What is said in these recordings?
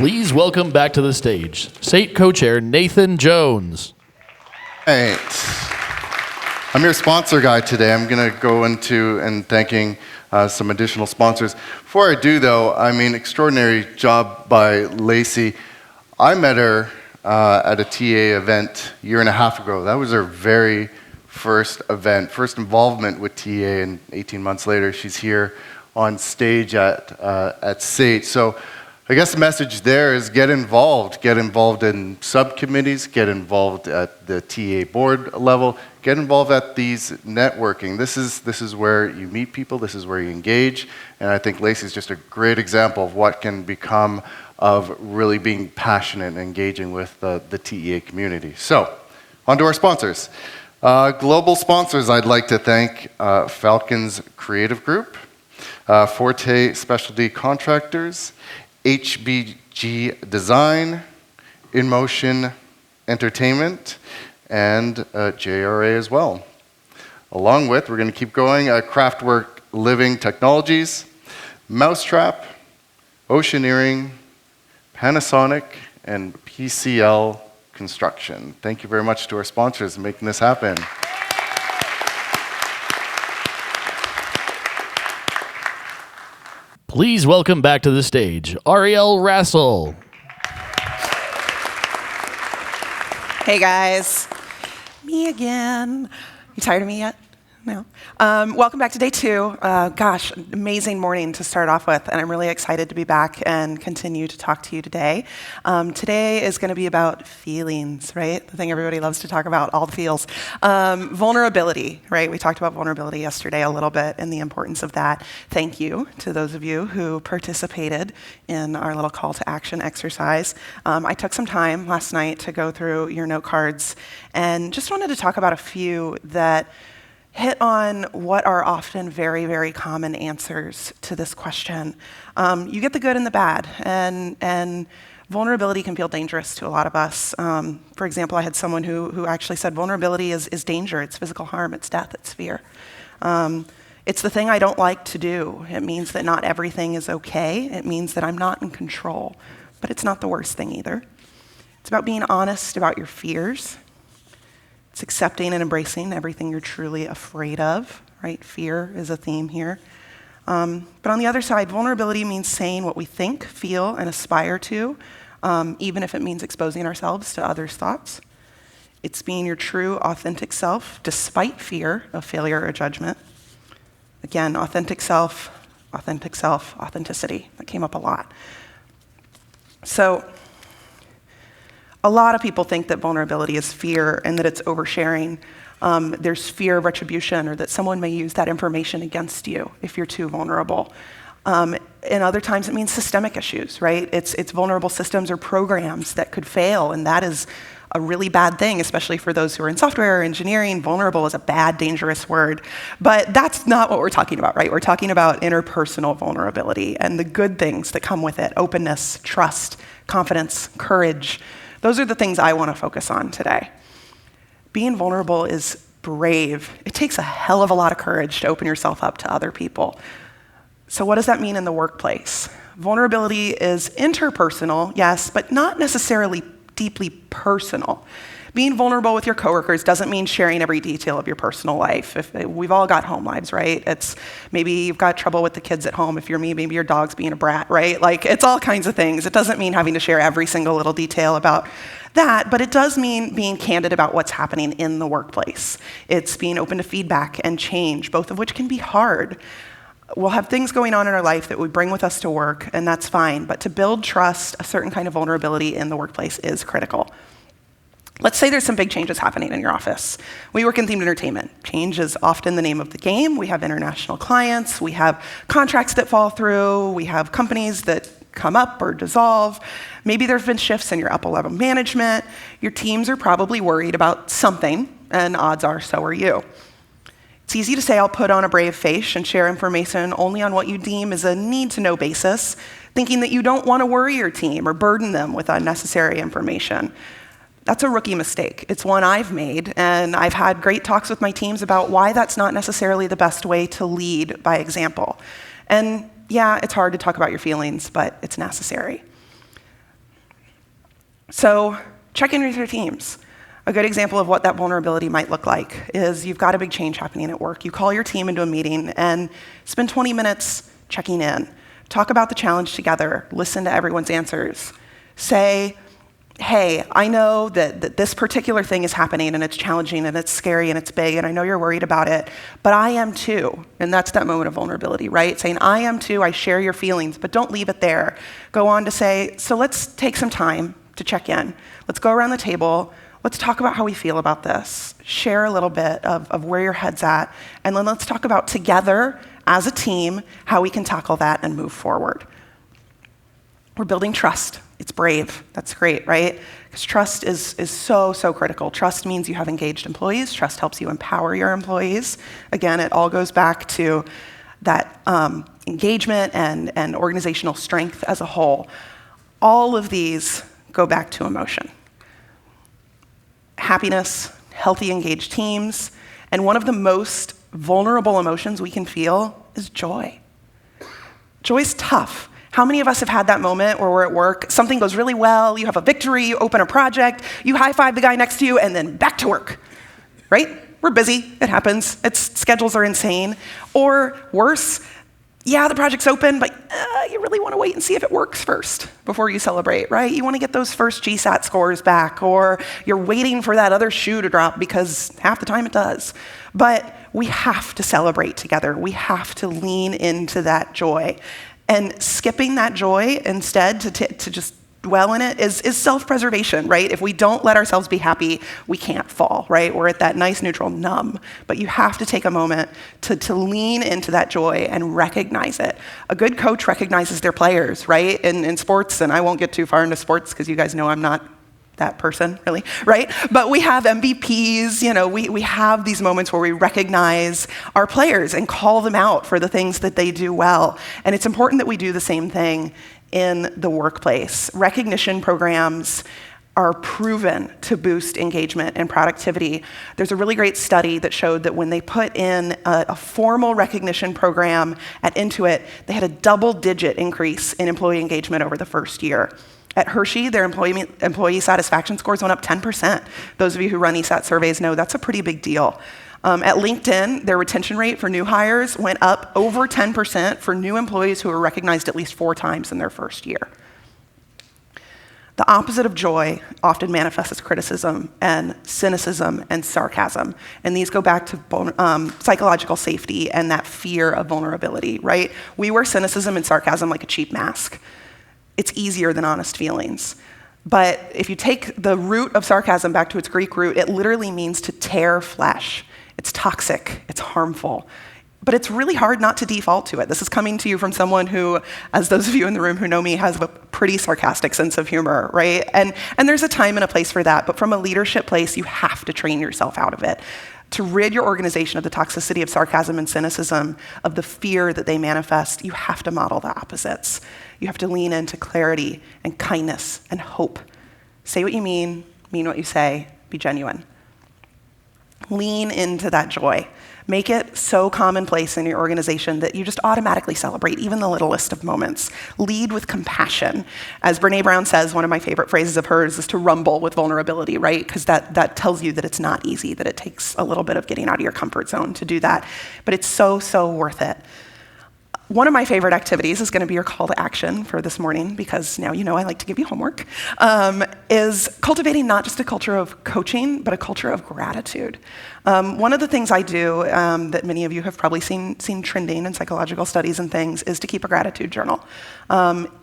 Please welcome back to the stage SATE co-chair Nathan Jones. Hey, I'm your sponsor guy today. I'm going to go into and thanking some additional sponsors. Before I do, though, extraordinary job by Lacey. I met her at a TA event a year and a half ago. That was her very first event, first involvement with TA, and 18 months later, she's here on stage at SATE. So I guess the message there is get involved in subcommittees, get involved at the TA board level, get involved at these networking. This is where you meet people, this is where you engage, and I think Lacey's just a great example of what can become of really being passionate and engaging with the TEA community. So, on to our sponsors. Global sponsors, I'd like to thank Falcons Creative Group, Forte Specialty Contractors, HBG Design, InMotion Entertainment, and JRA as well. Along with, we're going to keep going, Craftwork Living Technologies, Mousetrap, Oceaneering, Panasonic, and PCL Construction. Thank you very much to our sponsors for making this happen. Please welcome back to the stage Arielle Rassel. Hey guys, me again. You tired of me yet? No. Welcome back to day 2. Gosh, amazing morning to start off with, and I'm really excited to be back and continue to talk to you today. Today is going to be about feelings, right? The thing everybody loves to talk about, all the feels. Vulnerability, right? We talked about vulnerability yesterday a little bit and the importance of that. Thank you to those of you who participated in our little call to action exercise. I took some time last night to go through your note cards and just wanted to talk about a few that hit on what are often very, very common answers to this question. You get the good and the bad, and vulnerability can feel dangerous to a lot of us. For example, I had someone who actually said vulnerability is danger, it's physical harm, it's death, it's fear. It's the thing I don't like to do. It means that not everything is okay. It means that I'm not in control, but it's not the worst thing either. It's about being honest about your fears. It's accepting and embracing everything you're truly afraid of, right? Fear is a theme here. But on the other side, vulnerability means saying what we think, feel, and aspire to, even if it means exposing ourselves to others' thoughts. It's being your true, authentic self, despite fear of failure or judgment. Again, authentic self, authenticity. That came up a lot. So, a lot of people think that vulnerability is fear and that it's oversharing. There's fear of retribution or that someone may use that information against you if you're too vulnerable. And other times it means systemic issues, right? It's vulnerable systems or programs that could fail, and that is a really bad thing, especially for those who are in software or engineering. Vulnerable is a bad, dangerous word. But that's not what we're talking about, right? We're talking about interpersonal vulnerability and the good things that come with it: openness, trust, confidence, courage. Those are the things I want to focus on today. Being vulnerable is brave. It takes a hell of a lot of courage to open yourself up to other people. So what does that mean in the workplace? Vulnerability is interpersonal, yes, but not necessarily deeply personal. Being vulnerable with your coworkers doesn't mean sharing every detail of your personal life. We've all got home lives, right? It's maybe you've got trouble with the kids at home. If you're me, maybe your dog's being a brat, right? Like, it's all kinds of things. It doesn't mean having to share every single little detail about that, but it does mean being candid about what's happening in the workplace. It's being open to feedback and change, both of which can be hard. We'll have things going on in our life that we bring with us to work, and that's fine. But to build trust, a certain kind of vulnerability in the workplace is critical. Let's say there's some big changes happening in your office. We work in themed entertainment. Change is often the name of the game. We have international clients. We have contracts that fall through. We have companies that come up or dissolve. Maybe there have been shifts in your upper-level management. Your teams are probably worried about something, and odds are so are you. It's easy to say, I'll put on a brave face and share information only on what you deem is a need-to-know basis, thinking that you don't want to worry your team or burden them with unnecessary information. That's a rookie mistake. It's one I've made, and I've had great talks with my teams about why that's not necessarily the best way to lead by example. And yeah, it's hard to talk about your feelings, but it's necessary. So check in with your teams. A good example of what that vulnerability might look like is you've got a big change happening at work. You call your team into a meeting and spend 20 minutes checking in. Talk about the challenge together. Listen to everyone's answers. Say, hey, I know that this particular thing is happening and it's challenging and it's scary and it's big and I know you're worried about it, but I am too. And that's that moment of vulnerability, right? Saying, I am too, I share your feelings, but don't leave it there. Go on to say, so let's take some time to check in. Let's go around the table. Let's talk about how we feel about this. Share a little bit of where your head's at. And then let's talk about together as a team how we can tackle that and move forward. We're building trust. It's brave. That's great, right? Because trust is so, so critical. Trust means you have engaged employees. Trust helps you empower your employees. Again, it all goes back to that engagement and organizational strength as a whole. All of these go back to emotion. Happiness, healthy, engaged teams, and one of the most vulnerable emotions we can feel is joy. Joy's tough. How many of us have had that moment where we're at work, something goes really well, you have a victory, you open a project, you high-five the guy next to you, and then back to work, right? We're busy, it happens, schedules are insane. Or worse, yeah, the project's open, but you really want to wait and see if it works first before you celebrate, right? You want to get those first GSAT scores back, or you're waiting for that other shoe to drop because half the time it does. But we have to celebrate together. We have to lean into that joy. And skipping that joy instead to just dwell in it is self-preservation, right? If we don't let ourselves be happy, we can't fall, right? We're at that nice neutral numb. But you have to take a moment to lean into that joy and recognize it. A good coach recognizes their players, right? In sports, and I won't get too far into sports because you guys know I'm not that person, really, right? But we have MVPs, we have these moments where we recognize our players and call them out for the things that they do well. And it's important that we do the same thing in the workplace. Recognition programs are proven to boost engagement and productivity. There's a really great study that showed that when they put in a formal recognition program at Intuit, they had a double-digit increase in employee engagement over the first year. At Hershey, their employee satisfaction scores went up 10%. Those of you who run ESAT surveys know that's a pretty big deal. At LinkedIn, their retention rate for new hires went up over 10% for new employees who were recognized at least 4 times in their first year. The opposite of joy often manifests as criticism and cynicism and sarcasm. And these go back to psychological safety and that fear of vulnerability, right? We wear cynicism and sarcasm like a cheap mask. It's easier than honest feelings. But if you take the root of sarcasm back to its Greek root, it literally means to tear flesh. It's toxic, it's harmful, but it's really hard not to default to it. This is coming to you from someone who, as those of you in the room who know me, has a pretty sarcastic sense of humor, right? And there's a time and a place for that, but from a leadership place, you have to train yourself out of it. To rid your organization of the toxicity of sarcasm and cynicism, of the fear that they manifest, you have to model the opposites. You have to lean into clarity and kindness and hope. Say what you mean what you say, be genuine. Lean into that joy. Make it so commonplace in your organization that you just automatically celebrate even the littlest of moments. Lead with compassion. As Brené Brown says, one of my favorite phrases of hers is to rumble with vulnerability, right? Because that tells you that it's not easy, that it takes a little bit of getting out of your comfort zone to do that. But it's so, so worth it. One of my favorite activities is going to be your call to action for this morning, because now you know I like to give you homework, is cultivating not just a culture of coaching, but a culture of gratitude. One of the things I do that many of you have probably seen trending in psychological studies and things is to keep a gratitude journal.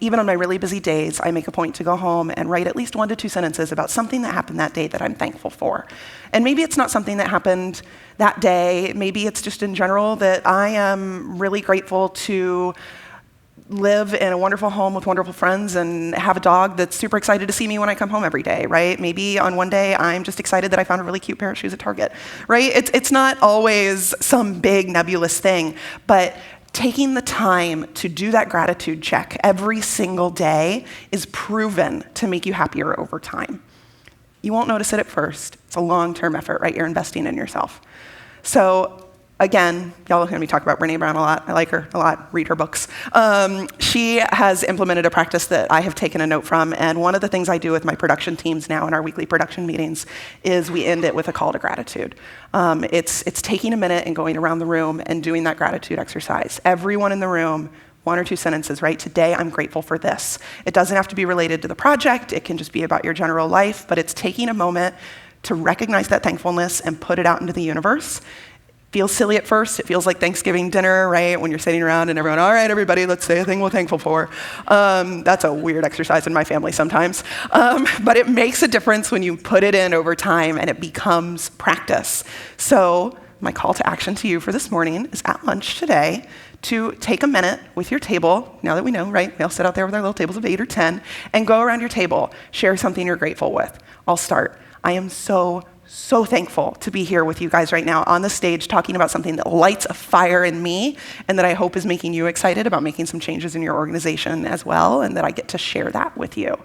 Even on my really busy days, I make a point to go home and write at least 1 to 2 sentences about something that happened that day that I'm thankful for. And maybe it's not something that happened that day. Maybe it's just in general that I am really grateful to live in a wonderful home with wonderful friends and have a dog that's super excited to see me when I come home every day, right? Maybe on one day I'm just excited that I found a really cute pair of shoes at Target, right? It's not always some big nebulous thing, but taking the time to do that gratitude check every single day is proven to make you happier over time. You won't notice it at first. It's a long-term effort, right? You're investing in yourself. So Again, y'all hear me talk about Brené Brown a lot. I like her a lot. Read her books. She has implemented a practice that I have taken a note from, and one of the things I do with my production teams now in our weekly production meetings is we end it with a call to gratitude. It's taking a minute and going around the room and doing that gratitude exercise. Everyone in the room, 1 or 2 sentences, right? Today, I'm grateful for this. It doesn't have to be related to the project. It can just be about your general life, but it's taking a moment to recognize that thankfulness and put it out into the universe. Feels silly at first. It feels like Thanksgiving dinner, right? When you're sitting around and everyone, all right, everybody, let's say a thing we're thankful for. That's a weird exercise in my family sometimes. But it makes a difference when you put it in over time and it becomes practice. So my call to action to you for this morning is at lunch today to take a minute with your table, now that we know, right? We all sit out there with our little tables of 8 or 10, and go around your table, share something you're grateful with. I'll start. I am so thankful to be here with you guys right now on the stage talking about something that lights a fire in me and that I hope is making you excited about making some changes in your organization as well, and that I get to share that with you.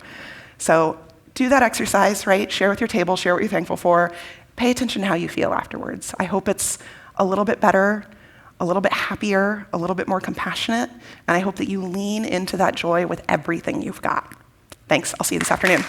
So do that exercise, right? Share with your table, share what you're thankful for. Pay attention to how you feel afterwards. I hope it's a little bit better, a little bit happier, a little bit more compassionate, and I hope that you lean into that joy with everything you've got. Thanks. I'll see you this afternoon.